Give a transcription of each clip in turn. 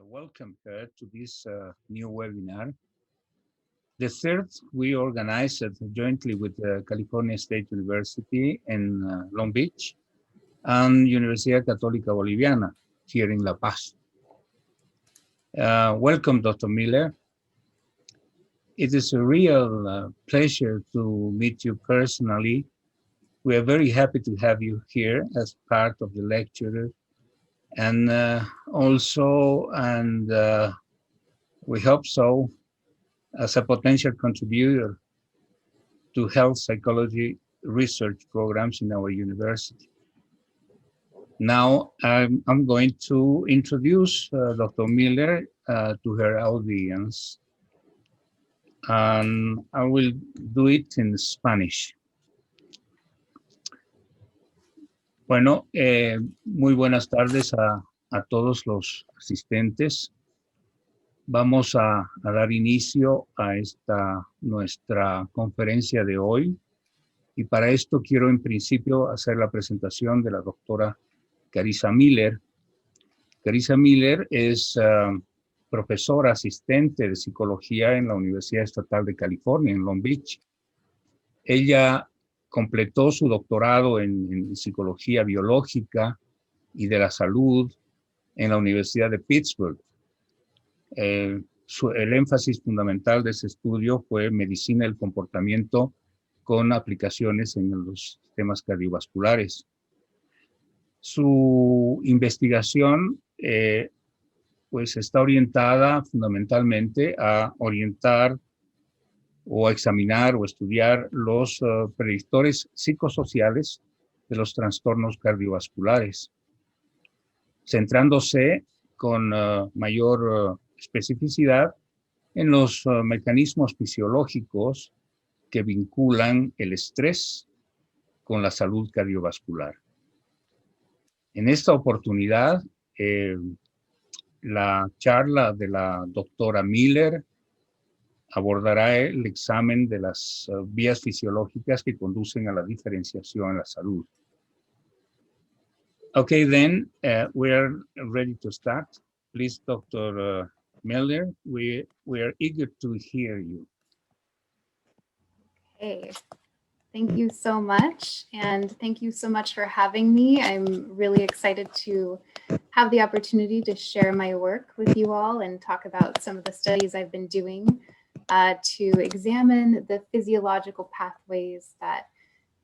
welcome her to this new webinar. The third we organized jointly with California State University in Long Beach and Universidad Católica Boliviana here in La Paz. Welcome, Dr. Miller. It is a real pleasure to meet you personally. We are very happy to have you here as part of the lecture, and we hope so, as a potential contributor to health psychology research programs in our university. Now, I'm going to introduce Dr. Miller to her audience, and I will do it in Spanish. Bueno, muy buenas tardes a todos los asistentes. Vamos a dar inicio a nuestra conferencia de hoy. Y para esto quiero en principio hacer la presentación de la doctora Karissa Miller. Karissa Miller es profesora asistente de psicología en la Universidad Estatal de California, en Long Beach. Ella completó su doctorado en psicología biológica y de la salud en la Universidad de Pittsburgh. El énfasis fundamental de ese estudio fue medicina del comportamiento con aplicaciones en los sistemas cardiovasculares. Su investigación pues está orientada fundamentalmente a orientar o a examinar o estudiar los predictores psicosociales de los trastornos cardiovasculares, centrándose con mayor especificidad en los mecanismos fisiológicos que vinculan el estrés con la salud cardiovascular. En esta oportunidad, la charla de la doctora Miller abordará el examen de las vías fisiológicas que conducen a la diferenciación en la salud. Okay, then we are ready to start. Please, Dr. Miller, we are eager to hear you. Okay, thank you so much. And thank you so much for having me. I'm really excited to have the opportunity to share my work with you all and talk about some of the studies I've been doing to examine the physiological pathways that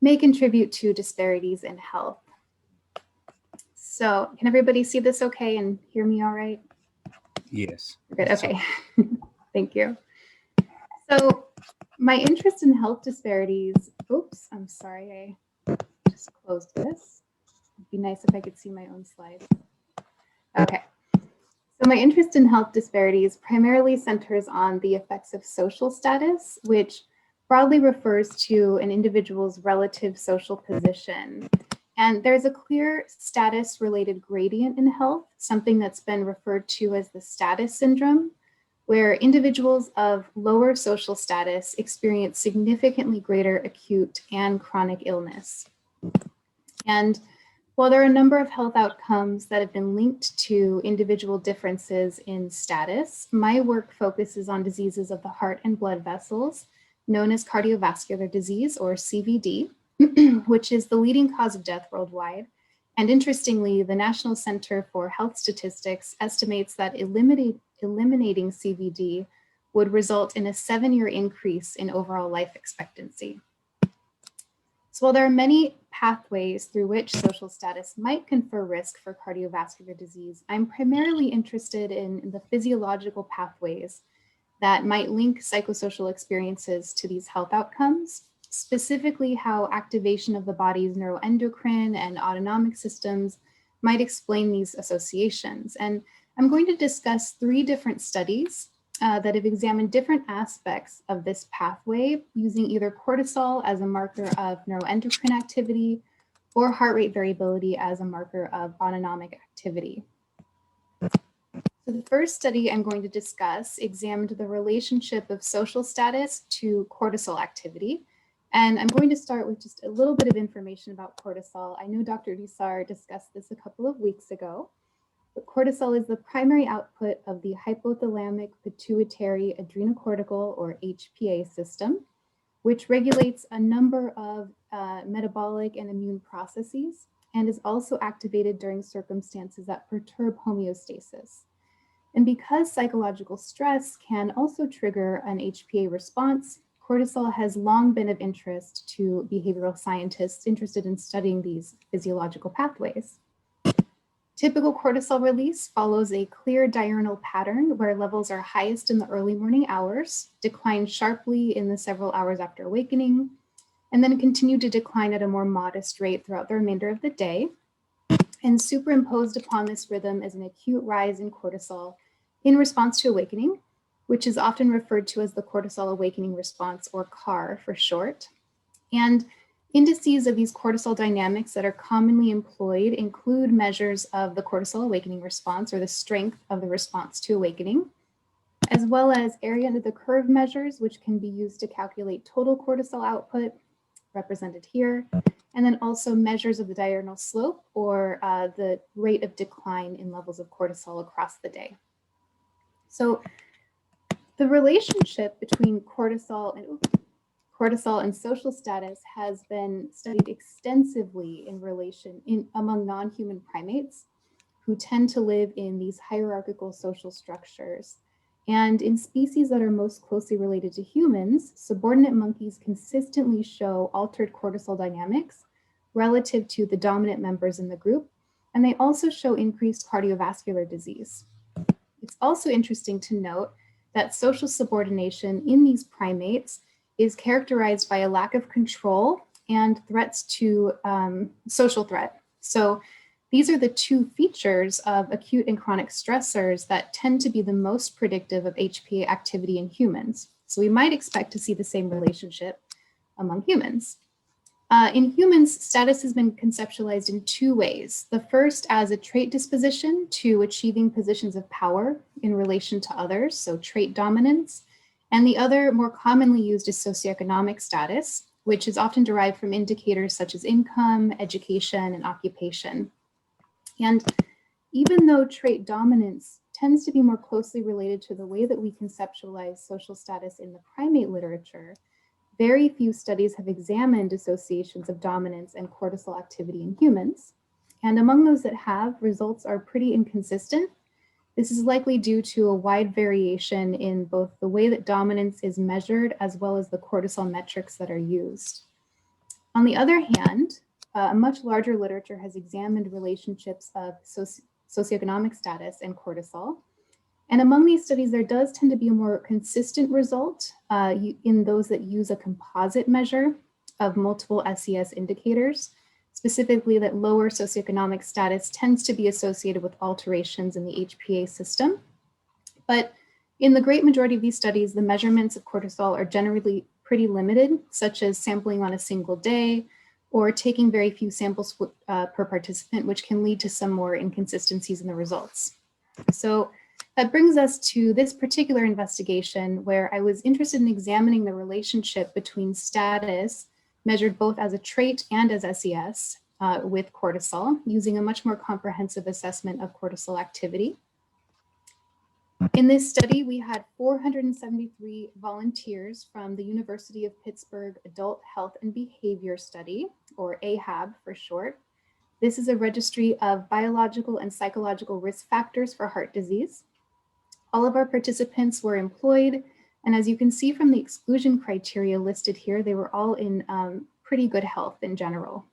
may contribute to disparities in health. So can everybody see this okay and hear me all right? Yes. Good, okay. Thank you. So my interest in health disparities, oops, I'm sorry, I just closed this. It'd be nice if I could see my own slides. Okay. So my interest in health disparities primarily centers on the effects of social status, which broadly refers to an individual's relative social position. And there's a clear status-related gradient in health, something that's been referred to as the status syndrome, where individuals of lower social status experience significantly greater acute and chronic illness. And while there are a number of health outcomes that have been linked to individual differences in status, my work focuses on diseases of the heart and blood vessels, known as cardiovascular disease, or CVD, which is the leading cause of death worldwide. And interestingly, the National Center for Health Statistics estimates that eliminating CVD would result in a 7-year increase in overall life expectancy. So while there are many pathways through which social status might confer risk for cardiovascular disease, I'm primarily interested in the physiological pathways that might link psychosocial experiences to these health outcomes, specifically how activation of the body's neuroendocrine and autonomic systems might explain these associations. And I'm going to discuss 3 different studies that have examined different aspects of this pathway using either cortisol as a marker of neuroendocrine activity or heart rate variability as a marker of autonomic activity. So the first study I'm going to discuss examined the relationship of social status to cortisol activity. And I'm going to start with just a little bit of information about cortisol. I know Dr. Dissar discussed this a couple of weeks ago. But cortisol is the primary output of the hypothalamic pituitary adrenocortical, or HPA system, which regulates a number of metabolic and immune processes and is also activated during circumstances that perturb homeostasis. And because psychological stress can also trigger an HPA response, cortisol has long been of interest to behavioral scientists interested in studying these physiological pathways. Typical cortisol release follows a clear diurnal pattern where levels are highest in the early morning hours, decline sharply in the several hours after awakening, and then continue to decline at a more modest rate throughout the remainder of the day. And superimposed upon this rhythm is an acute rise in cortisol in response to awakening, which is often referred to as the cortisol awakening response, or CAR for short. And indices of these cortisol dynamics that are commonly employed include measures of the cortisol awakening response, or the strength of the response to awakening, as well as area under the curve measures, which can be used to calculate total cortisol output, represented here, and then also measures of the diurnal slope, or the rate of decline in levels of cortisol across the day. So the relationship between cortisol and social status has been studied extensively among non-human primates who tend to live in these hierarchical social structures. And in species that are most closely related to humans, subordinate monkeys consistently show altered cortisol dynamics relative to the dominant members in the group, and they also show increased cardiovascular disease. It's also interesting to note that social subordination in these primates is characterized by a lack of control and threats to social threat. So these are the two features of acute and chronic stressors that tend to be the most predictive of HPA activity in humans. So we might expect to see the same relationship among humans. In humans, status has been conceptualized in two ways. The first as a trait disposition to achieving positions of power in relation to others, so trait dominance, and the other, more commonly used, is socioeconomic status, which is often derived from indicators such as income, education, and occupation. And even though trait dominance tends to be more closely related to the way that we conceptualize social status in the primate literature, very few studies have examined associations of dominance and cortisol activity in humans. And among those that have, results are pretty inconsistent. This is likely due to a wide variation in both the way that dominance is measured as well as the cortisol metrics that are used. On the other hand, a much larger literature has examined relationships of socioeconomic status and cortisol. And among these studies, there does tend to be a more consistent result in those that use a composite measure of multiple SES indicators, specifically that lower socioeconomic status tends to be associated with alterations in the HPA system. But in the great majority of these studies, the measurements of cortisol are generally pretty limited, such as sampling on a single day or taking very few samples per participant, which can lead to some more inconsistencies in the results. So that brings us to this particular investigation, where I was interested in examining the relationship between status, measured both as a trait and as SES, with cortisol, using a much more comprehensive assessment of cortisol activity. In this study, we had 473 volunteers from the University of Pittsburgh Adult Health and Behavior Study, or AHAB for short. This is a registry of biological and psychological risk factors for heart disease. All of our participants were employed, and as you can see from the exclusion criteria listed here, they were all in pretty good health in general.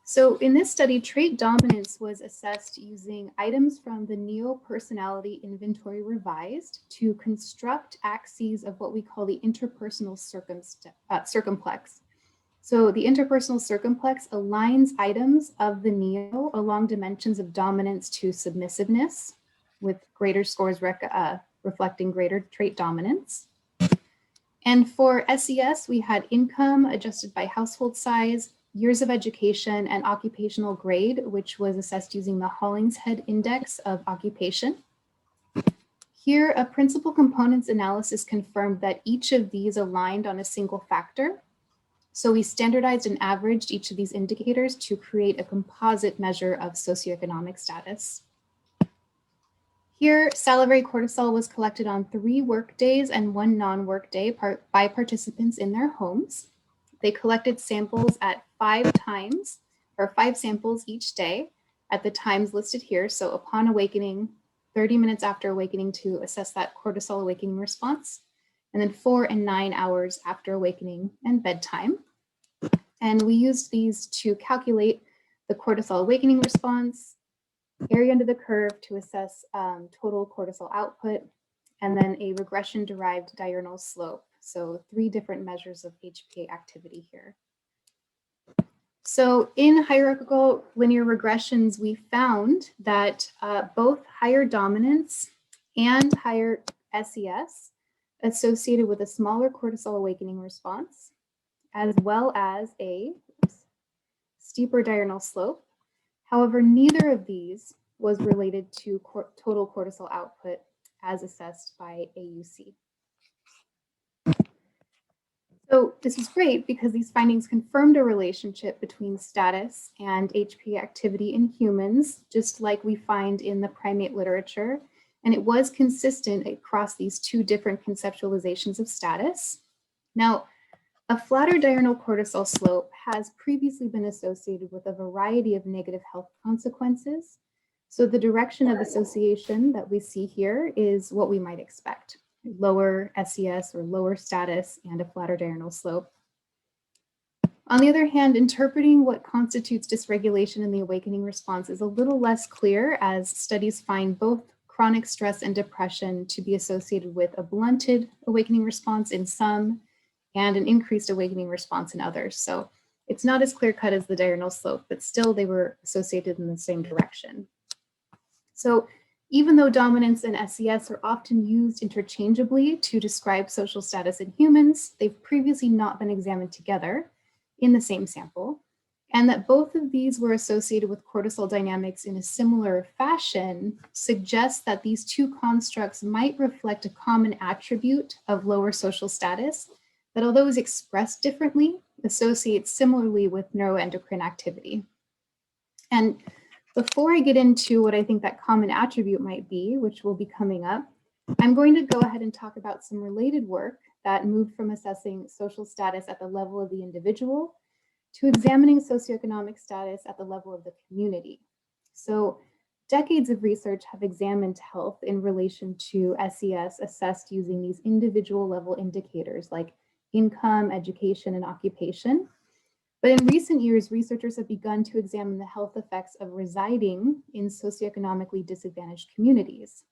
So in this study, trait dominance was assessed using items from the Neo-Personality Inventory Revised to construct axes of what we call the interpersonal circumplex. So the interpersonal circumplex aligns items of the Neo along dimensions of dominance to submissiveness, with greater scores reflecting greater trait dominance. And for SES, we had income adjusted by household size, years of education, and occupational grade, which was assessed using the Hollingshead Index of Occupation. Here, a principal components analysis confirmed that each of these aligned on a single factor. So we standardized and averaged each of these indicators to create a composite measure of socioeconomic status. Here, salivary cortisol was collected on 3 work days and 1 non-work day by participants in their homes. They collected samples at 5 samples each day at the times listed here. So upon awakening, 30 minutes after awakening to assess that cortisol awakening response, and then 4 and 9 hours after awakening and bedtime. And we used these to calculate the cortisol awakening response, area under the curve to assess total cortisol output, and then a regression-derived diurnal slope. So 3 different measures of HPA activity here. So in hierarchical linear regressions, we found that both higher dominance and higher SES associated with a smaller cortisol awakening response, as well as a steeper diurnal slope. However, neither of these was related to total cortisol output as assessed by AUC. So this is great because these findings confirmed a relationship between status and HPA activity in humans, just like we find in the primate literature. And it was consistent across these 2 different conceptualizations of status. Now, a flatter diurnal cortisol slope has previously been associated with a variety of negative health consequences. So the direction of association that we see here is what we might expect: lower SES or lower status and a flatter diurnal slope. On the other hand, interpreting what constitutes dysregulation in the awakening response is a little less clear, as studies find both chronic stress and depression to be associated with a blunted awakening response in some and an increased awakening response in others. So it's not as clear-cut as the diurnal slope, but still they were associated in the same direction. So even though dominance and SES are often used interchangeably to describe social status in humans, they've previously not been examined together in the same sample, and that both of these were associated with cortisol dynamics in a similar fashion suggests that these 2 constructs might reflect a common attribute of lower social status that, although is expressed differently, associates similarly with neuroendocrine activity. And before I get into what I think that common attribute might be, which will be coming up, I'm going to go ahead and talk about some related work that moved from assessing social status at the level of the individual to examining socioeconomic status at the level of the community. So decades of research have examined health in relation to SES assessed using these individual level indicators like income, education, and occupation. But in recent years, researchers have begun to examine the health effects of residing in socioeconomically disadvantaged communities.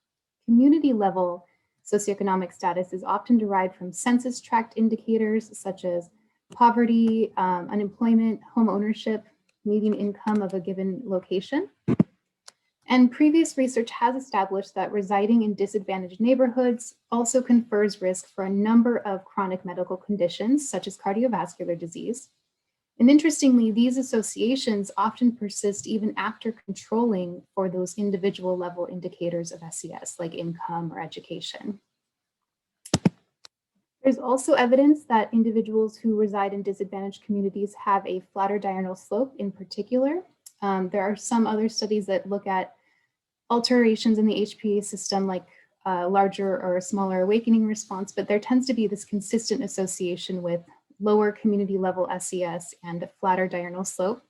Community level socioeconomic status is often derived from census tract indicators such as poverty, unemployment, home ownership, median income of a given location. And previous research has established that residing in disadvantaged neighborhoods also confers risk for a number of chronic medical conditions such as cardiovascular disease. And interestingly, these associations often persist even after controlling for those individual level indicators of SES, like income or education. There's also evidence that individuals who reside in disadvantaged communities have a flatter diurnal slope in particular. There are some other studies that look at alterations in the HPA system, like a larger or a smaller awakening response, but there tends to be this consistent association with lower community level SES and a flatter diurnal slope.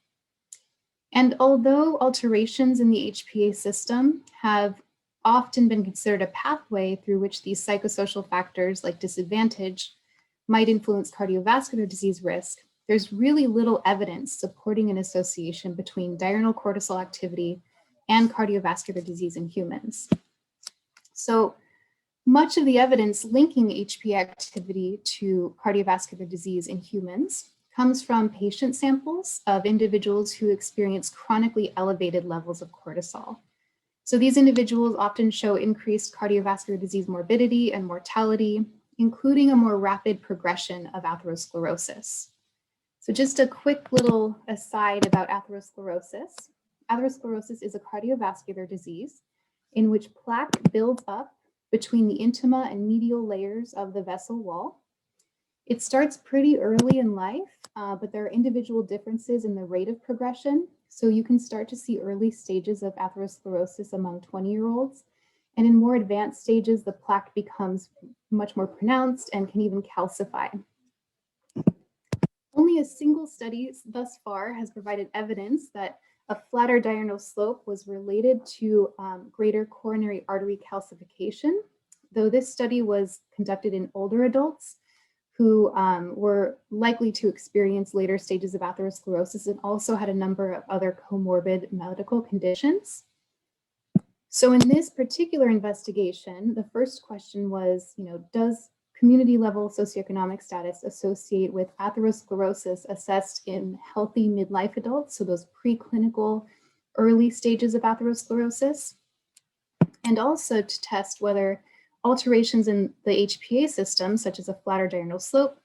And although alterations in the HPA system have often been considered a pathway through which these psychosocial factors like disadvantage might influence cardiovascular disease risk, there's really little evidence supporting an association between diurnal cortisol activity and cardiovascular disease in humans. So much of the evidence linking HPA activity to cardiovascular disease in humans comes from patient samples of individuals who experience chronically elevated levels of cortisol. So these individuals often show increased cardiovascular disease morbidity and mortality, including a more rapid progression of atherosclerosis. So just a quick little aside about atherosclerosis. Atherosclerosis is a cardiovascular disease in which plaque builds up between the intima and medial layers of the vessel wall. It starts pretty early in life, but there are individual differences in the rate of progression. So you can start to see early stages of atherosclerosis among 20-year-olds. And in more advanced stages, the plaque becomes much more pronounced and can even calcify. Only a single study thus far has provided evidence that a flatter diurnal slope was related to greater coronary artery calcification, though this study was conducted in older adults who were likely to experience later stages of atherosclerosis and also had a number of other comorbid medical conditions. So in this particular investigation, the first question was, does community level socioeconomic status associate with atherosclerosis assessed in healthy midlife adults, so those preclinical early stages of atherosclerosis, and also to test whether alterations in the HPA system, such as a flatter diurnal slope,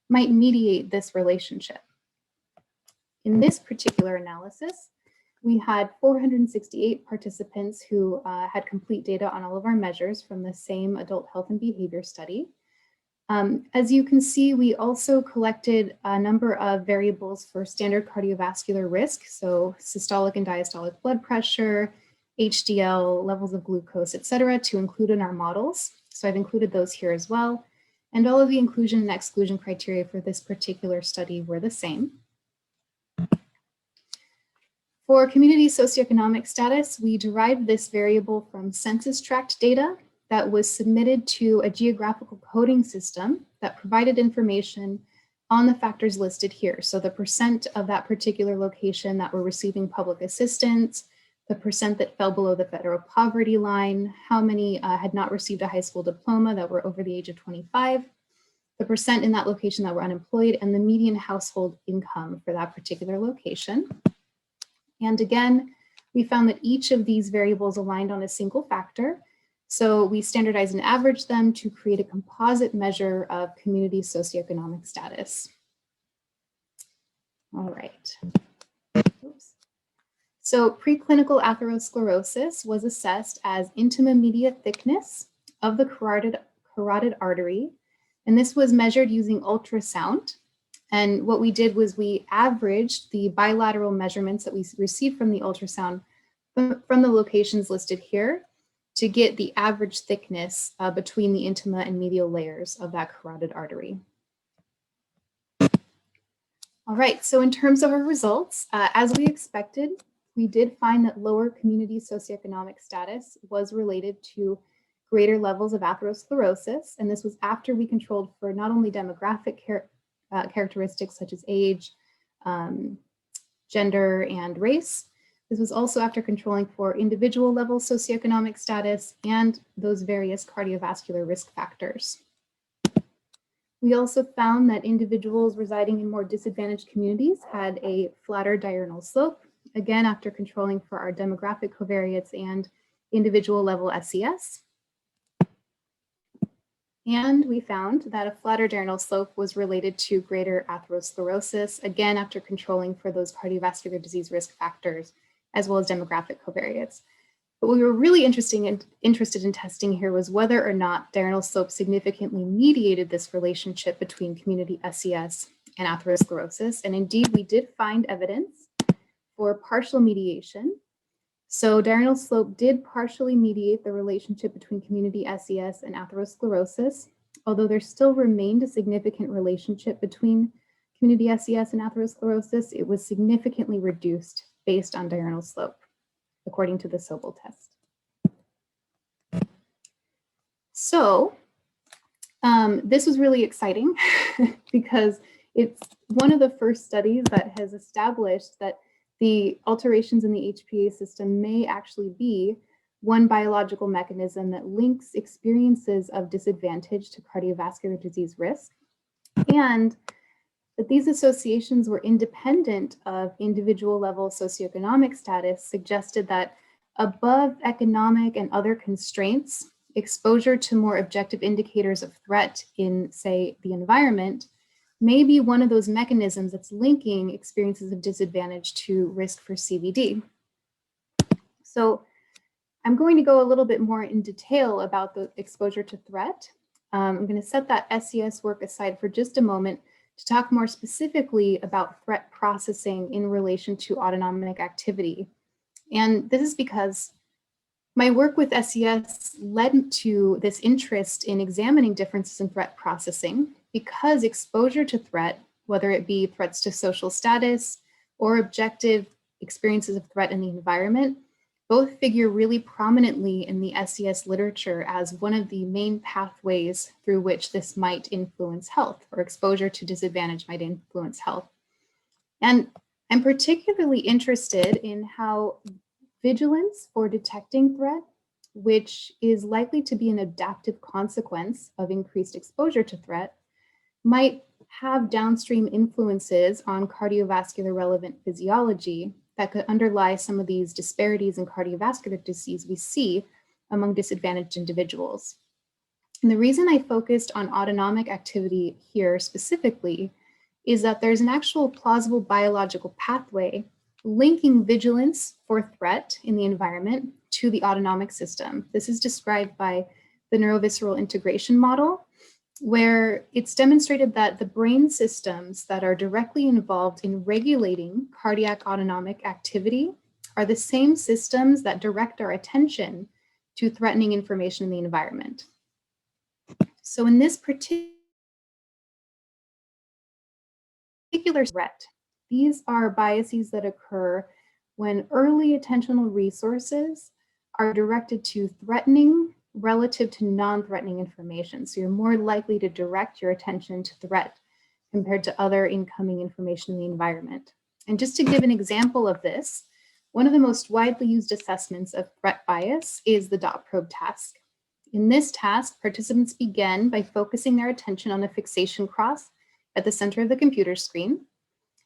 might mediate this relationship. In this particular analysis, we had 468 participants who had complete data on all of our measures from the same adult health and behavior study. As you can see, we also collected a number of variables for standard cardiovascular risk, so systolic and diastolic blood pressure, HDL, levels of glucose, et cetera, to include in our models. So I've included those here as well. And all of the inclusion and exclusion criteria for this particular study were the same. For community socioeconomic status, we derived this variable from census tract data that was submitted to a geographical coding system that provided information on the factors listed here. So the percent of that particular location that were receiving public assistance, the percent that fell below the federal poverty line, how many had not received a high school diploma that were over the age of 25, the percent in that location that were unemployed, and the median household income for that particular location. And again, we found that each of these variables aligned on a single factor. So we standardized and averaged them to create a composite measure of community socioeconomic status. All right. Oops. So preclinical atherosclerosis was assessed as intima media thickness of the carotid artery. And this was measured using ultrasound. And what we did was we averaged the bilateral measurements that we received from the ultrasound from the locations listed here to get the average thickness between the intima and medial layers of that carotid artery. All right, so in terms of our results, as we expected, we did find that lower community socioeconomic status was related to greater levels of atherosclerosis. And this was after we controlled for not only demographic characteristics such as age, gender, and race. This was also after controlling for individual level socioeconomic status and those various cardiovascular risk factors. We also found that individuals residing in more disadvantaged communities had a flatter diurnal slope, again, after controlling for our demographic covariates and individual level SES. And we found that a flatter diurnal slope was related to greater atherosclerosis, again, after controlling for those cardiovascular disease risk factors, as well as demographic covariates. But what we were really interested in testing here was whether or not diurnal slope significantly mediated this relationship between community SES and atherosclerosis. And indeed, we did find evidence for partial mediation. So diurnal slope did partially mediate the relationship between community SES and atherosclerosis, although there still remained a significant relationship between community SES and atherosclerosis. It was significantly reduced based on diurnal slope, according to the Sobel test. So this was really exciting because it's one of the first studies that has established that the alterations in the HPA system may actually be one biological mechanism that links experiences of disadvantage to cardiovascular disease risk, and that these associations were independent of individual level socioeconomic status, suggested that above economic and other constraints, exposure to more objective indicators of threat in, say, the environment may be one of those mechanisms that's linking experiences of disadvantage to risk for CVD. So I'm going to go a little bit more in detail about the exposure to threat. I'm going to set that SES work aside for just a moment to talk more specifically about threat processing in relation to autonomic activity. And this is because my work with SES led to this interest in examining differences in threat processing because exposure to threat, whether it be threats to social status or objective experiences of threat in the environment, both figure really prominently in the SES literature as one of the main pathways through which this might influence health, or exposure to disadvantage might influence health. And I'm particularly interested in how vigilance for detecting threat, which is likely to be an adaptive consequence of increased exposure to threat, might have downstream influences on cardiovascular relevant physiology that could underlie some of these disparities in cardiovascular disease we see among disadvantaged individuals. And the reason I focused on autonomic activity here specifically is that there's an actual plausible biological pathway linking vigilance for threat in the environment to the autonomic system. This is described by the neurovisceral integration model, where it's demonstrated that the brain systems that are directly involved in regulating cardiac autonomic activity are the same systems that direct our attention to threatening information in the environment. So in this particular threat, these are biases that occur when early attentional resources are directed to threatening relative to non-threatening information. So you're more likely to direct your attention to threat compared to other incoming information in the environment. And just to give an example of this, one of the most widely used assessments of threat bias is the dot probe task. In this task, participants begin by focusing their attention on a fixation cross at the center of the computer screen.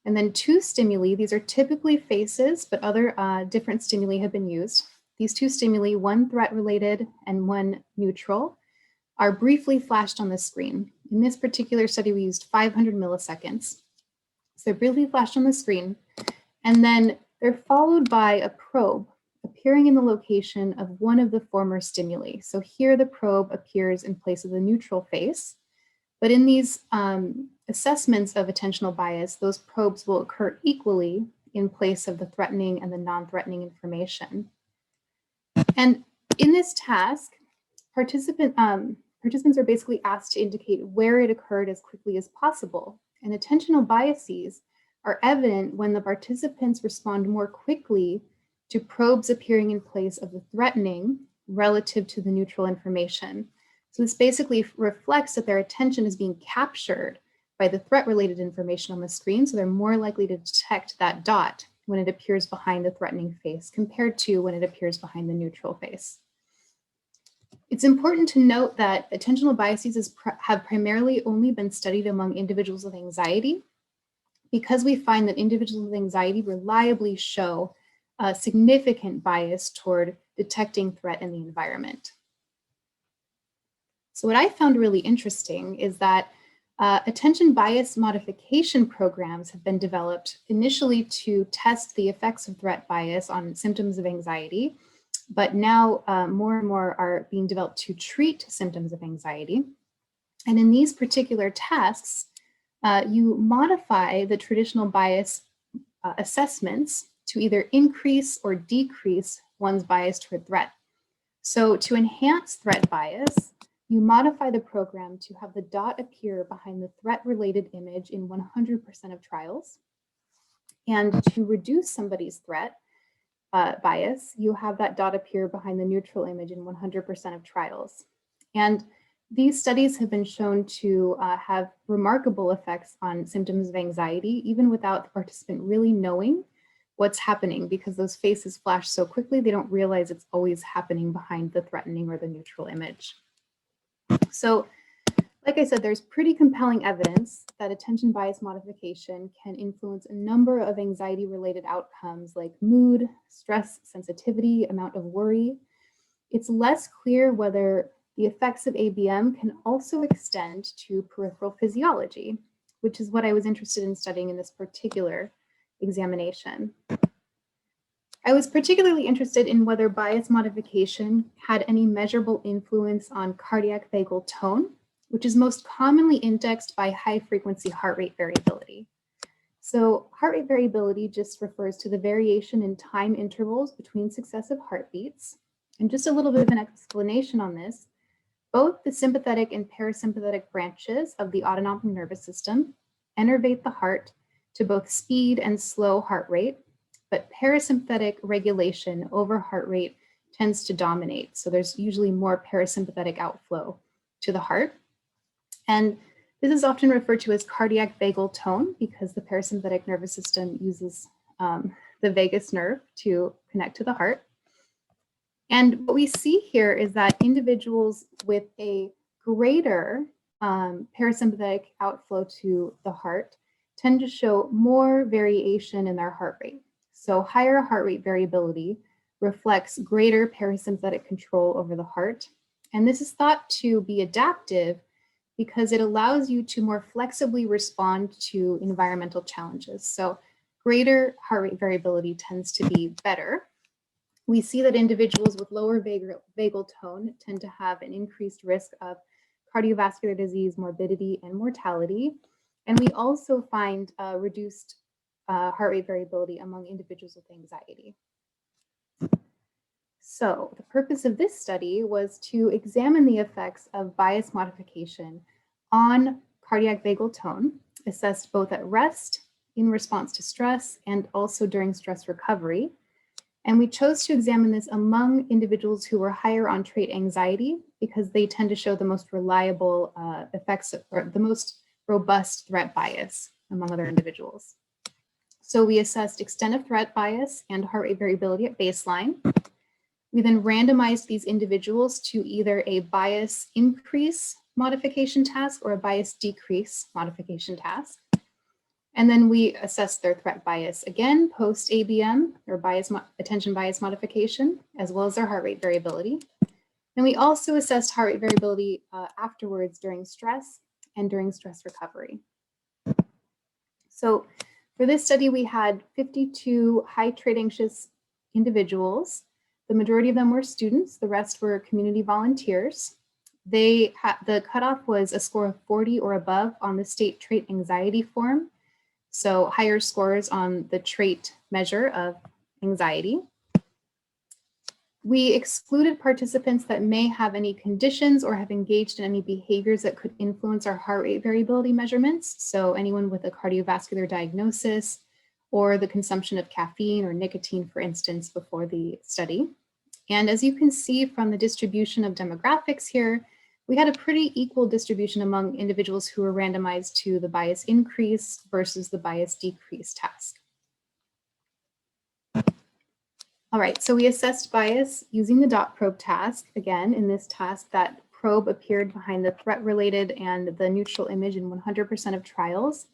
And then two stimuli, these are typically faces, but other different stimuli have been used. These two stimuli, one threat-related and one neutral, are briefly flashed on the screen. In this particular study, we used 500 milliseconds. So they're briefly flashed on the screen, and then they're followed by a probe appearing in the location of one of the former stimuli. So here the probe appears in place of the neutral face, but in these assessments of attentional bias, those probes will occur equally in place of the threatening and the non-threatening information. And in this task, participants are basically asked to indicate where it occurred as quickly as possible. And attentional biases are evident when the participants respond more quickly to probes appearing in place of the threatening relative to the neutral information. So this basically reflects that their attention is being captured by the threat-related information on the screen, so they're more likely to detect that dot when it appears behind the threatening face compared to when it appears behind the neutral face. It's important to note that attentional biases have primarily only been studied among individuals with anxiety, because we find that individuals with anxiety reliably show a significant bias toward detecting threat in the environment. So what I found really interesting is that attention bias modification programs have been developed initially to test the effects of threat bias on symptoms of anxiety, but now more and more are being developed to treat symptoms of anxiety. And in these particular tasks, you modify the traditional bias assessments to either increase or decrease one's bias toward threat. So to enhance threat bias, you modify the program to have the dot appear behind the threat-related image in 100% of trials. And to reduce somebody's threat bias, you have that dot appear behind the neutral image in 100% of trials. And these studies have been shown to have remarkable effects on symptoms of anxiety, even without the participant really knowing what's happening, because those faces flash so quickly, they don't realize it's always happening behind the threatening or the neutral image. So, like I said, there's pretty compelling evidence that attention bias modification can influence a number of anxiety-related outcomes like mood, stress sensitivity, amount of worry. It's less clear whether the effects of ABM can also extend to peripheral physiology, which is what I was interested in studying in this particular examination. I was particularly interested in whether bias modification had any measurable influence on cardiac vagal tone which is most commonly indexed by high frequency heart rate variability. So heart rate variability just refers to the variation in time intervals between successive heartbeats. And just a little bit of an explanation on this, both the sympathetic and parasympathetic branches of the autonomic nervous system innervate the heart to both speed and slow heart rate, but parasympathetic regulation over heart rate tends to dominate. So there's usually more parasympathetic outflow to the heart. And this is often referred to as cardiac vagal tone because the parasympathetic nervous system uses the vagus nerve to connect to the heart. And what we see here is that individuals with a greater parasympathetic outflow to the heart tend to show more variation in their heart rate. So higher heart rate variability reflects greater parasympathetic control over the heart. And this is thought to be adaptive because it allows you to more flexibly respond to environmental challenges. So greater heart rate variability tends to be better. We see that individuals with lower vagal tone tend to have an increased risk of cardiovascular disease, morbidity, and mortality. And we also find reduced heart rate variability among individuals with anxiety. So the purpose of this study was to examine the effects of bias modification on cardiac vagal tone, assessed both at rest, in response to stress, and also during stress recovery. And we chose to examine this among individuals who were higher on trait anxiety because they tend to show the most reliable effects or the most robust threat bias among other individuals. So we assessed extent of threat bias and heart rate variability at baseline. We then randomized these individuals to either a bias increase modification task or a bias decrease modification task. And then we assessed their threat bias again, post ABM or attention bias modification, as well as their heart rate variability. And we also assessed heart rate variability afterwards during stress and during stress recovery. So for this study, we had 52 high trait anxious individuals. The majority of them were students. The rest were community volunteers. The cutoff was a score of 40 or above on the state trait anxiety form. So higher scores on the trait measure of anxiety. We excluded participants that may have any conditions or have engaged in any behaviors that could influence our heart rate variability measurements. So anyone with a cardiovascular diagnosis or the consumption of caffeine or nicotine, for instance, before the study. And as you can see from the distribution of demographics here, we had a pretty equal distribution among individuals who were randomized to the bias increase versus the bias decrease task. All right, so we assessed bias using the dot probe task. Again, in this task, that probe appeared behind the threat-related and the neutral image in 100% of trials.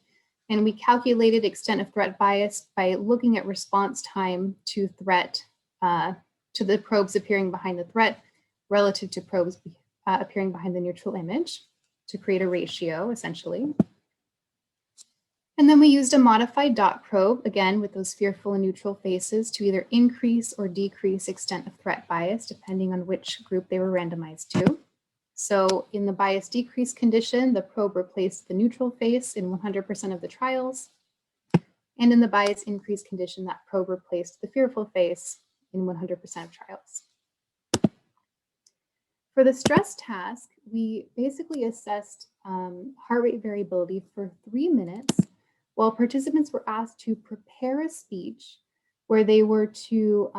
And we calculated extent of threat bias by looking at response time to threat, to the probes appearing behind the threat relative to probes appearing behind the neutral image to create a ratio, essentially. And then we used a modified dot probe, again, with those fearful and neutral faces to either increase or decrease extent of threat bias, depending on which group they were randomized to. So in the bias decrease condition, the probe replaced the neutral face in 100% of the trials. And in the bias increase condition, that probe replaced the fearful face in 100% of trials. For the stress task, we basically assessed heart rate variability for 3 minutes while participants were asked to prepare a speech where they were to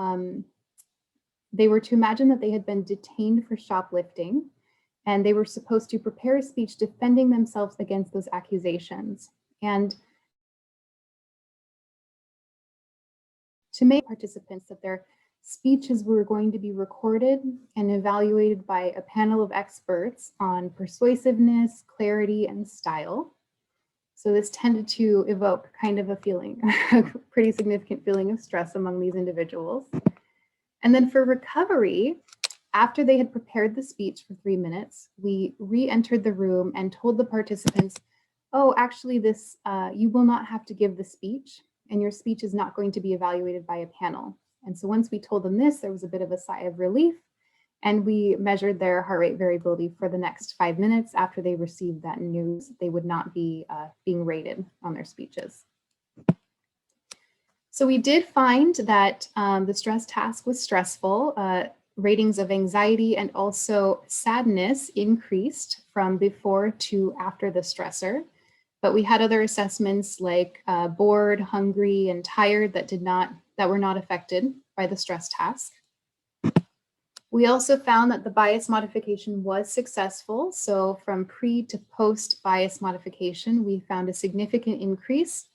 imagine that they had been detained for shoplifting, and they were supposed to prepare a speech defending themselves against those accusations. And to make participants that their speeches were going to be recorded and evaluated by a panel of experts on persuasiveness, clarity, and style. So this tended to evoke kind of a feeling, a pretty significant feeling of stress among these individuals. And then for recovery, after they had prepared the speech for 3 minutes, we re-entered the room and told the participants, oh, actually this, you will not have to give the speech, and your speech is not going to be evaluated by a panel. And so once we told them this, there was a bit of a sigh of relief, And we measured their heart rate variability for the next 5 minutes after they received that news. They would not be being rated on their speeches. So we did find that the stress task was stressful. Ratings of anxiety and also sadness increased from before to after the stressor. But we had other assessments like bored, hungry, and tired that were not affected by the stress task. We also found that the bias modification was successful. So from pre to post bias modification, we found a significant increase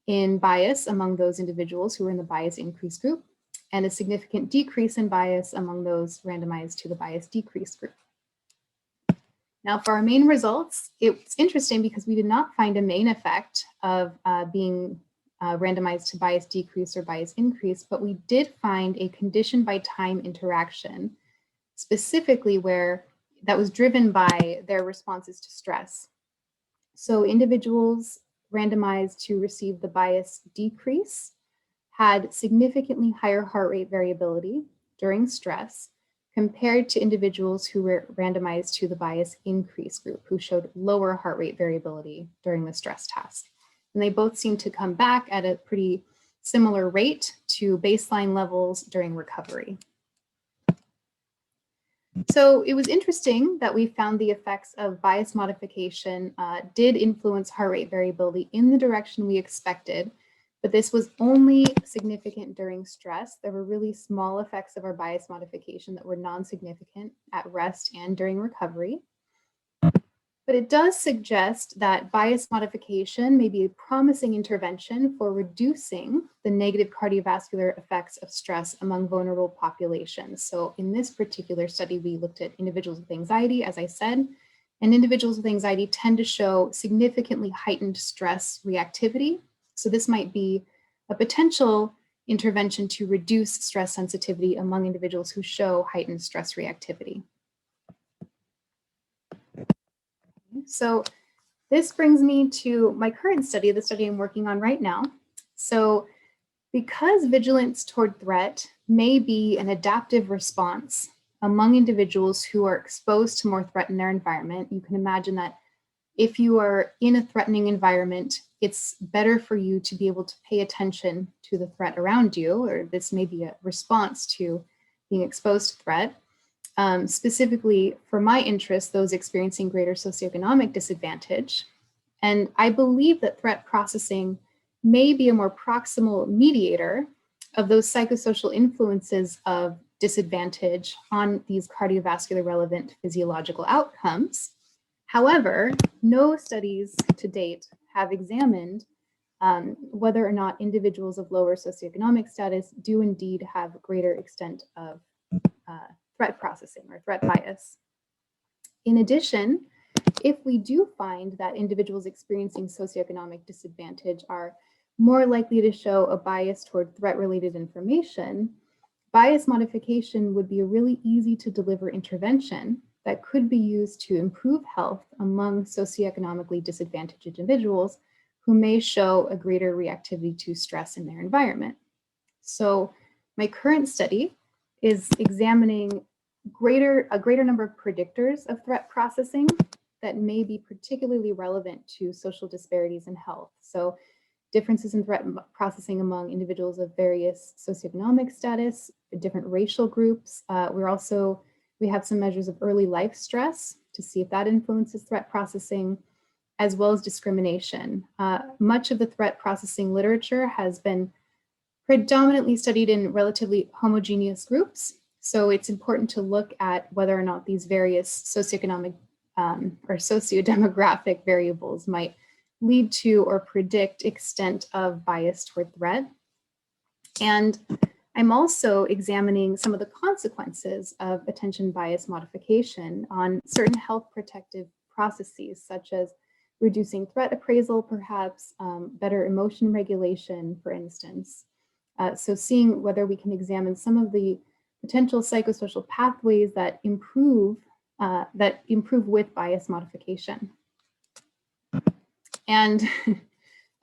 in bias among those individuals who were in the bias increase group, and a significant decrease in bias among those randomized to the bias decrease group. Now for our main results, it's interesting because we did not find a main effect of being randomized to bias decrease or bias increase, but we did find a condition by time interaction, specifically where that was driven by their responses to stress. So individuals randomized to receive the bias decrease had significantly higher heart rate variability during stress compared to individuals who were randomized to the bias increase group, who showed lower heart rate variability during the stress task. And they both seemed to come back at a pretty similar rate to baseline levels during recovery. So it was interesting that we found the effects of bias modification did influence heart rate variability in the direction we expected, but this was only significant during stress. There were really small effects of our bias modification that were non-significant at rest and during recovery. But it does suggest that bias modification may be a promising intervention for reducing the negative cardiovascular effects of stress among vulnerable populations. So in this particular study, we looked at individuals with anxiety, as I said, and individuals with anxiety tend to show significantly heightened stress reactivity. So this might be a potential intervention to reduce stress sensitivity among individuals who show heightened stress reactivity. So this brings me to my current study, the study I'm working on right now. So because vigilance toward threat may be an adaptive response among individuals who are exposed to more threat in their environment, you can imagine that if you are in a threatening environment, it's better for you to be able to pay attention to the threat around you, or this may be a response to being exposed to threat. Specifically for my interest, those experiencing greater socioeconomic disadvantage. And I believe that threat processing may be a more proximal mediator of those psychosocial influences of disadvantage on these cardiovascular relevant physiological outcomes. However, no studies to date have examined whether or not individuals of lower socioeconomic status do indeed have a greater extent of threat processing or threat bias. In addition, if we do find that individuals experiencing socioeconomic disadvantage are more likely to show a bias toward threat-related information, bias modification would be a really easy to deliver intervention that could be used to improve health among socioeconomically disadvantaged individuals who may show a greater reactivity to stress in their environment. So my current study is examining a greater number of predictors of threat processing that may be particularly relevant to social disparities in health. So differences in threat processing among individuals of various socioeconomic status, different racial groups. We have some measures of early life stress to see if that influences threat processing, as well as discrimination. Much of the threat processing literature has been predominantly studied in relatively homogeneous groups. So it's important to look at whether or not these various socioeconomic or sociodemographic variables might lead to or predict extent of bias toward threat. And I'm also examining some of the consequences of attention bias modification on certain health protective processes, such as reducing threat appraisal, perhaps better emotion regulation, for instance. So seeing whether we can examine some of the potential psychosocial pathways that improve with bias modification. And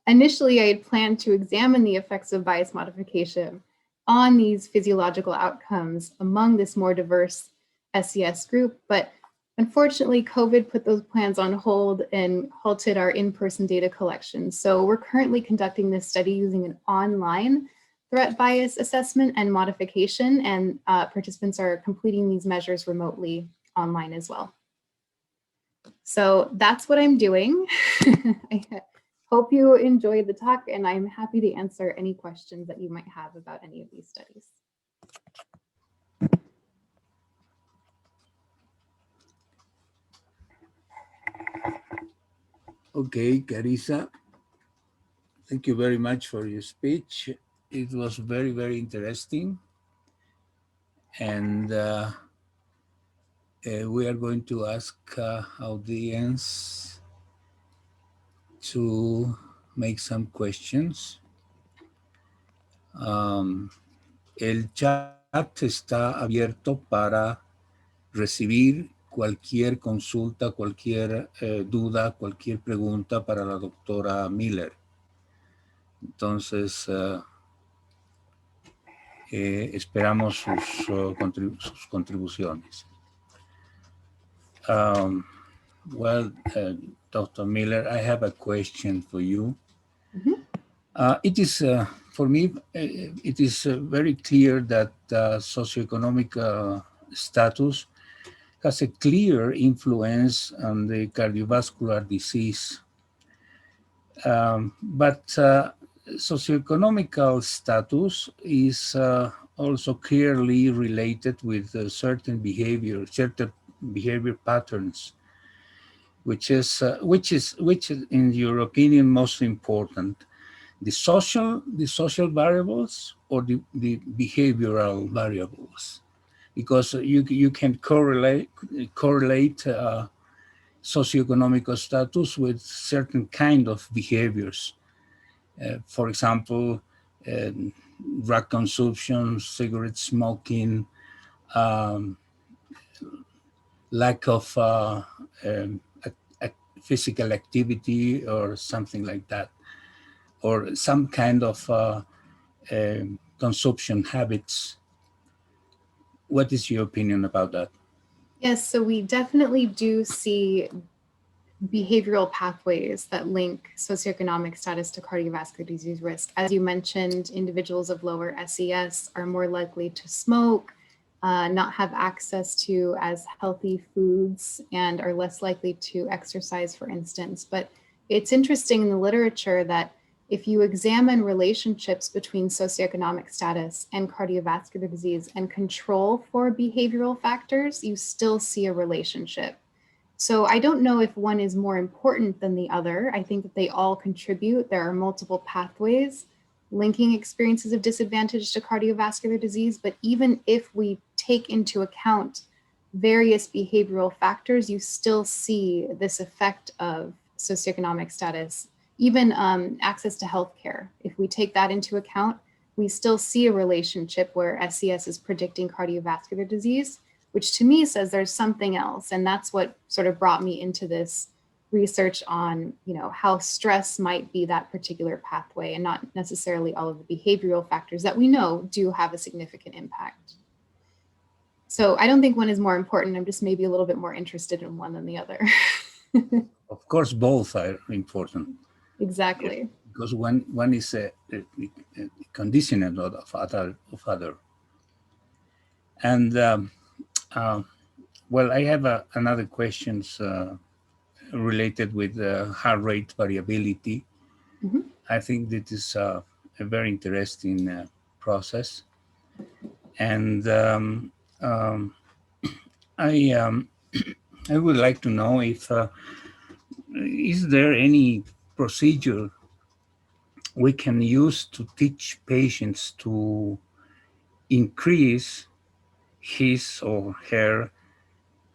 initially, I had planned to examine the effects of bias modification on these physiological outcomes among this more diverse SES group, but unfortunately, COVID put those plans on hold and halted our in-person data collection. So we're currently conducting this study using an online threat bias assessment and modification, and participants are completing these measures remotely online as well. So that's what I'm doing. I hope you enjoyed the talk, and I'm happy to answer any questions that you might have about any of these studies. Okay, Karissa, thank you very much for your speech. It was very, very interesting. And we are going to ask audience to make some questions. El chat está abierto para recibir cualquier consulta, cualquier duda, cualquier pregunta para la doctora Miller. Entonces, esperamos sus contribuciones. Well, Dr. Miller, I have a question for you. It is, for me, it is very clear that socioeconomic status has a clear influence on the cardiovascular disease. But socioeconomic status is also clearly related with certain behavior patterns, which is in your opinion most important, the social variables or the behavioral variables, because you can correlate socioeconomic status with certain kind of behaviors. For example, drug consumption, cigarette smoking, lack of physical activity or something like that, or some kind of consumption habits. What is your opinion about that? Yes, so we definitely do see behavioral pathways that link socioeconomic status to cardiovascular disease risk. As you mentioned, individuals of lower SES are more likely to smoke, not have access to as healthy foods, and are less likely to exercise, for instance. But it's interesting in the literature that if you examine relationships between socioeconomic status and cardiovascular disease and control for behavioral factors, you still see a relationship. So I don't know if one is more important than the other. I think that they all contribute. There are multiple pathways linking experiences of disadvantage to cardiovascular disease. But even if we take into account various behavioral factors, you still see this effect of socioeconomic status, even access to healthcare. If we take that into account, we still see a relationship where SES is predicting cardiovascular disease, which to me says there's something else. And that's what sort of brought me into this research on, how stress might be that particular pathway and not necessarily all of the behavioral factors that we know do have a significant impact. So I don't think one is more important. I'm just maybe a little bit more interested in one than the other. Of course, both are important. Exactly. Because one is a conditioning of other. And well, I have another questions related with heart rate variability. I think that is a very interesting process. And I would like to know if is there any procedure we can use to teach patients to increase his or her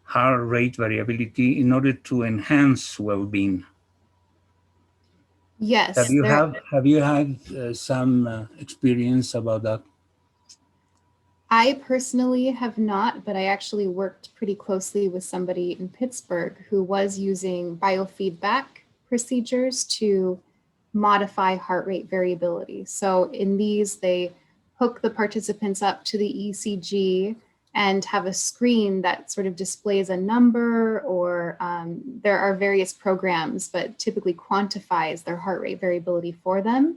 heart rate variability in order to enhance well-being? Yes. Have you had some experience about that? I personally have not, but I actually worked pretty closely with somebody in Pittsburgh who was using biofeedback procedures to modify heart rate variability. So in these, they hook the participants up to the ECG and have a screen that sort of displays a number, or there are various programs, but typically quantifies their heart rate variability for them.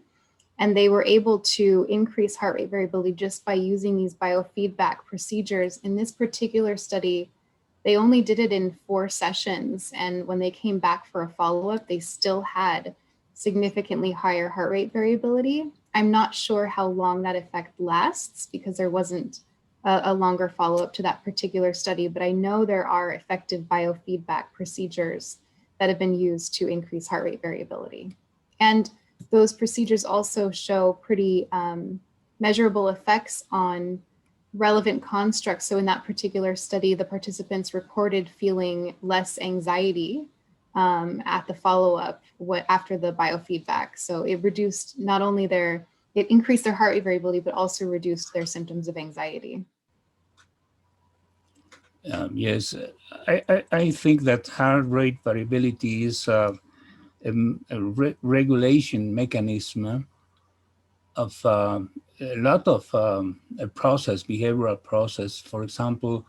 And they were able to increase heart rate variability just by using these biofeedback procedures. In this particular study, they only did it in 4 sessions. And when they came back for a follow-up, they still had significantly higher heart rate variability. I'm not sure how long that effect lasts because there wasn't a longer follow-up to that particular study, but I know there are effective biofeedback procedures that have been used to increase heart rate variability. And those procedures also show pretty measurable effects on relevant constructs. So in that particular study, the participants reported feeling less anxiety at the follow-up after the biofeedback. So it reduced not only it increased their heart rate variability, but also reduced their symptoms of anxiety. Yes, I think that heart rate variability is a regulation mechanism of a lot of behavioral process. For example,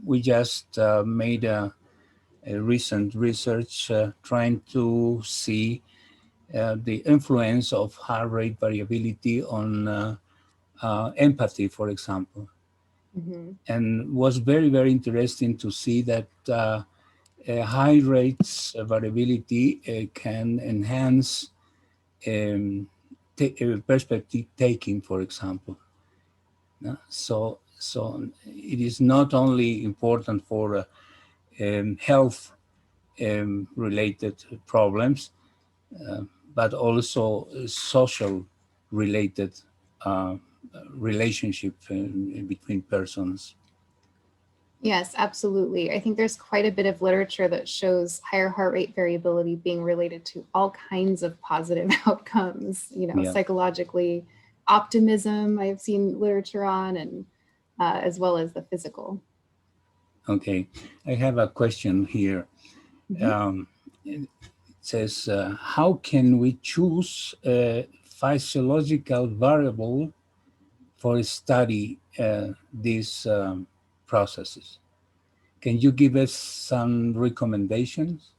we just made a recent research trying to see the influence of heart rate variability on empathy, for example. Mm-hmm. And was very, very interesting to see that high rates of variability can enhance perspective taking, for example. So it is not only important for health related problems, but also social related relationship between persons. Yes, absolutely. I think there's quite a bit of literature that shows higher heart rate variability being related to all kinds of positive outcomes, psychologically, optimism, I've seen literature on, and as well as the physical. Okay, I have a question here. Mm-hmm. It says, how can we choose a physiological variable for study these processes? Can you give us some recommendations?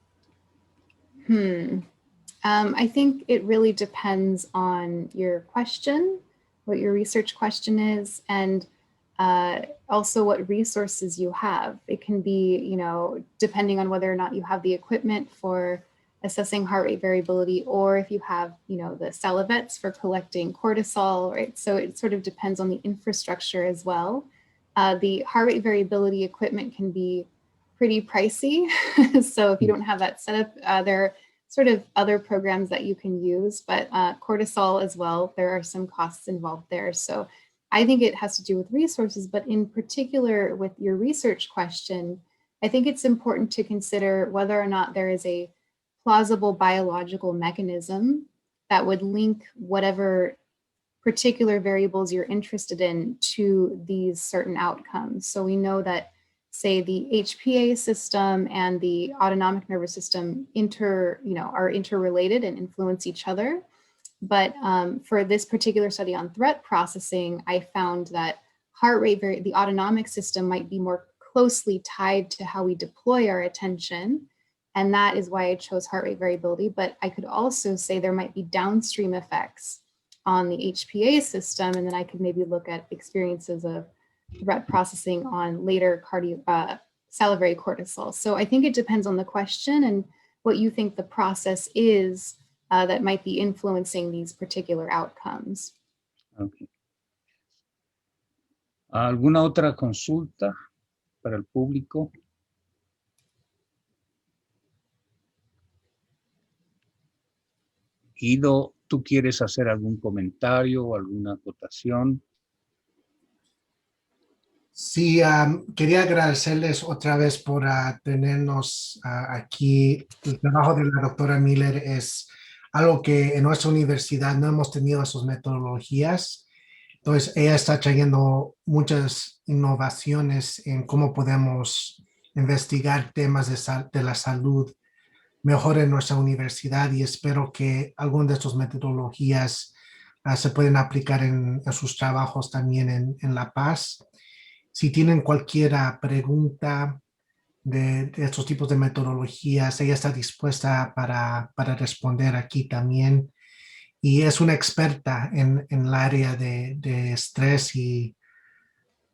I think it really depends on your question, what your research question is, and also what resources you have. It can be, depending on whether or not you have the equipment for assessing heart rate variability, or if you have, the salivettes for collecting cortisol, right? So it sort of depends on the infrastructure as well. The heart rate variability equipment can be pretty pricey. So if you don't have that set up, there are sort of other programs that you can use, but cortisol as well, there are some costs involved there. So I think it has to do with resources, but in particular with your research question, I think it's important to consider whether or not there is a plausible biological mechanism that would link whatever particular variables you're interested in to these certain outcomes. So we know that, say, the HPA system and the autonomic nervous system are interrelated and influence each other. But for this particular study on threat processing, I found that the autonomic system might be more closely tied to how we deploy our attention. And that is why I chose heart rate variability. But I could also say there might be downstream effects on the HPA system. And then I could maybe look at experiences of threat processing on later salivary cortisol. So I think it depends on the question and what you think the process is that might be influencing these particular outcomes. Okay. ¿Alguna otra consulta para el público? Guido, ¿tú quieres hacer algún comentario o alguna acotación? Sí, quería agradecerles otra vez por tenernos aquí. El trabajo de la doctora Miller es algo que en nuestra universidad no hemos tenido sus metodologías. Entonces, ella está trayendo muchas innovaciones en cómo podemos investigar temas de la salud mejor en nuestra universidad, y espero que algunas de sus metodologías se pueden aplicar en sus trabajos también en La Paz. si tienen cualquier pregunta de estos tipos de metodologías, ella está dispuesta para responder aquí también. Y es una experta en el área de estrés y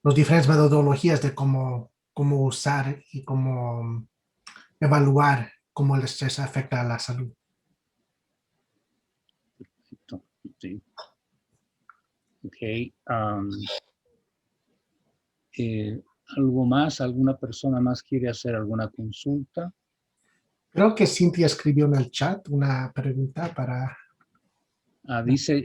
las diferentes metodologías de cómo usar y cómo evaluar cómo el estrés afecta a la salud. Sí. Ok. ¿Algo más? ¿Alguna persona más quiere hacer alguna consulta? Creo que Cintia escribió en el chat una pregunta para...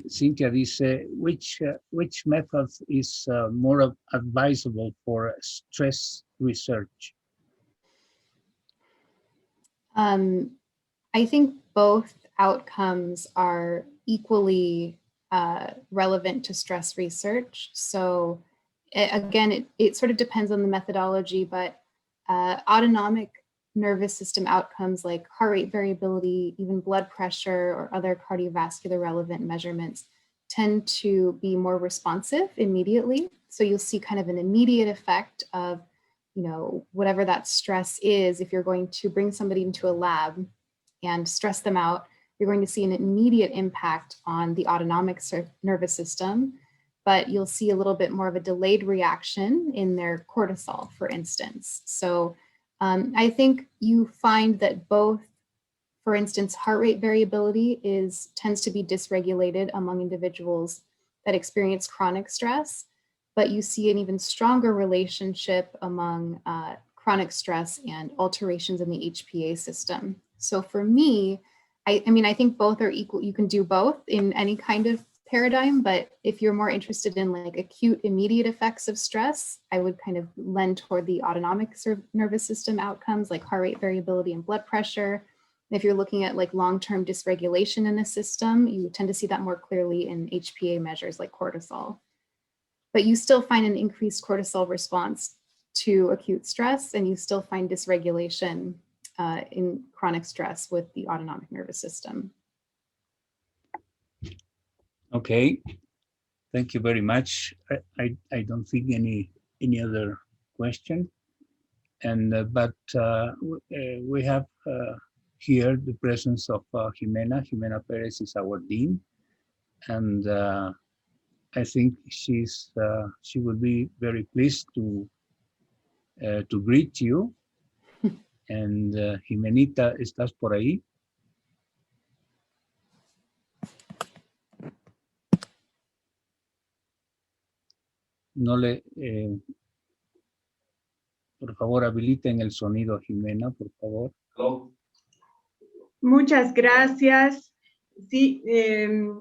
Cynthia dice, which method is more advisable for stress research? I think both outcomes are equally relevant to stress research. So again, it sort of depends on the methodology, but autonomic nervous system outcomes like heart rate variability, even blood pressure or other cardiovascular relevant measurements tend to be more responsive immediately. So you'll see kind of an immediate effect of, you know, whatever that stress is. If you're going to bring somebody into a lab and stress them out, you're going to see an immediate impact on the autonomic nervous system, but you'll see a little bit more of a delayed reaction in their cortisol, for instance. So I think you find that both, for instance, heart rate variability tends to be dysregulated among individuals that experience chronic stress, but you see an even stronger relationship among chronic stress and alterations in the HPA system. So for me, I mean, I think both are equal. You can do both in any kind of paradigm, but if you're more interested in like acute immediate effects of stress, I would kind of lend toward the autonomic nervous system outcomes like heart rate variability and blood pressure. If you're looking at like long-term dysregulation in the system, you tend to see that more clearly in HPA measures like cortisol. But you still find an increased cortisol response to acute stress, and you still find dysregulation in chronic stress with the autonomic nervous system. Okay, thank you very much. I don't think any other question. And we have here the presence of Jimena. Jimena Perez is our dean, and I think she will be very pleased to greet you. And Jimenita, ¿estás por ahí? No le, por favor, habiliten el sonido a Jimena, por favor. Hello. Muchas gracias. Sí,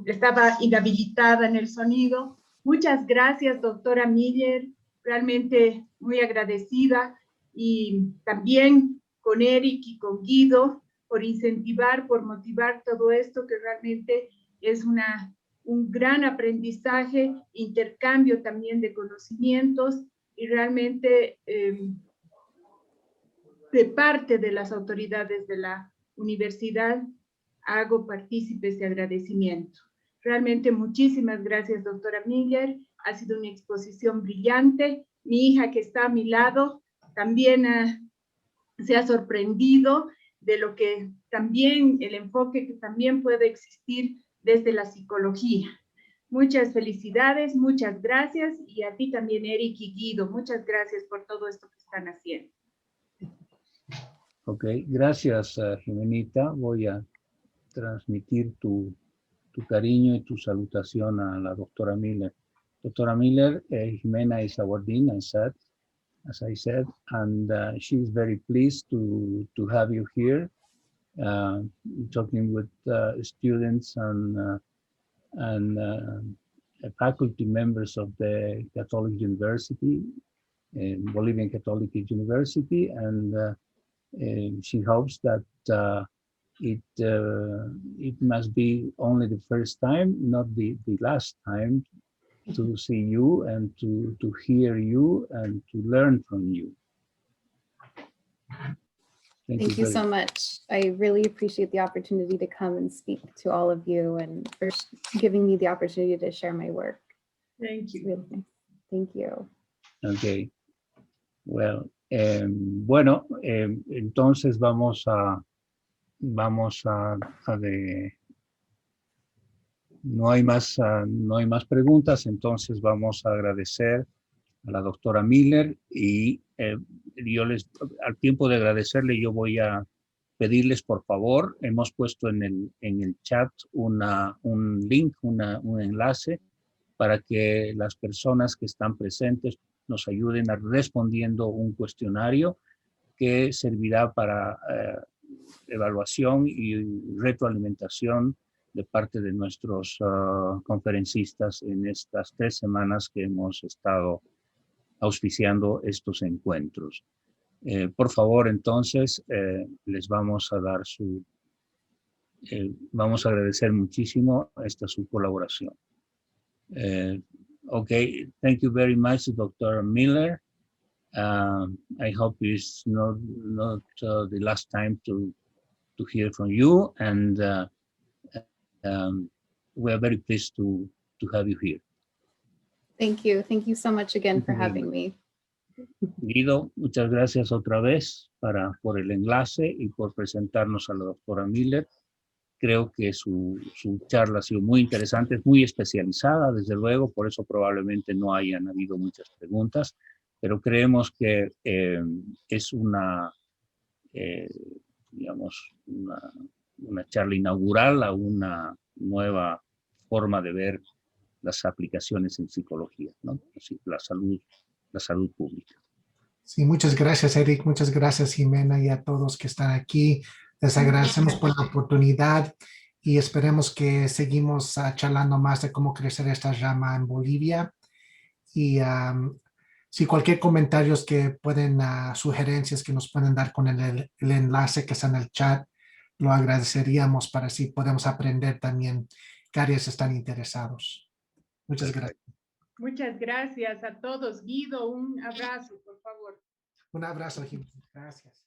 estaba inhabilitada en el sonido. Muchas gracias, doctora Miller. Realmente muy agradecida. Y también con Eric y con Guido por incentivar, por motivar todo esto, que realmente es un gran aprendizaje, intercambio también de conocimientos y realmente de parte de las autoridades de la universidad hago partícipes de agradecimiento. Realmente muchísimas gracias, doctora Miller. Ha sido una exposición brillante. Mi hija que está a mi lado también se ha sorprendido de lo que también, el enfoque que también puede existir desde la psicología. Muchas felicidades, muchas gracias, y a ti también, Eric y Guido, muchas gracias por todo esto que están haciendo. Ok, gracias, Jimenita. Voy a transmitir tu cariño y tu salutación a la doctora Miller. Doctora Miller, Jimena is our dean, as I said, and she's very pleased to have you here, talking with students and faculty members of the Catholic University, Bolivian Catholic University, and she hopes that it must be only the first time, not the last time, to see you and to hear you and to learn from you. Thank you so much. I really appreciate the opportunity to come and speak to all of you and for giving me the opportunity to share my work. Thank you. Really nice. Thank you. Okay. Well, bueno, entonces vamos a no hay más preguntas, entonces vamos a agradecer a la doctora Miller y al tiempo de agradecerle, yo voy a pedirles, por favor, hemos puesto en el chat un link, un enlace para que las personas que están presentes nos ayuden a respondiendo un cuestionario que servirá para evaluación y retroalimentación de parte de nuestros conferencistas en estas 3 semanas que hemos estado auspiciando estos encuentros. Por favor, entonces, les vamos a dar vamos a agradecer muchísimo su colaboración. Okay, thank you very much, Dr. Miller. I hope it's not the last time to hear from you, and we are very pleased to have you here. Thank you. Thank you so much again for having me. Guido, muchas gracias otra vez por el enlace y por presentarnos a la doctora Miller. Creo que su charla ha sido muy interesante, es muy especializada, desde luego, por eso probablemente no hayan habido muchas preguntas, pero creemos que es digamos, una charla inaugural a una nueva forma de ver las aplicaciones en psicología, ¿no? Así, la salud pública. Sí, muchas gracias, Eric. Muchas gracias, Jimena, y a todos que están aquí. Les agradecemos por la oportunidad y esperemos que seguimos charlando más de cómo crecer esta rama en Bolivia. Y si cualquier comentarios que pueden, sugerencias que nos pueden dar con el enlace que está en el chat, lo agradeceríamos para así podemos aprender también qué áreas están interesados. Muchas gracias. Muchas gracias a todos. Guido, un abrazo, por favor. Un abrazo, Jimena. Gracias.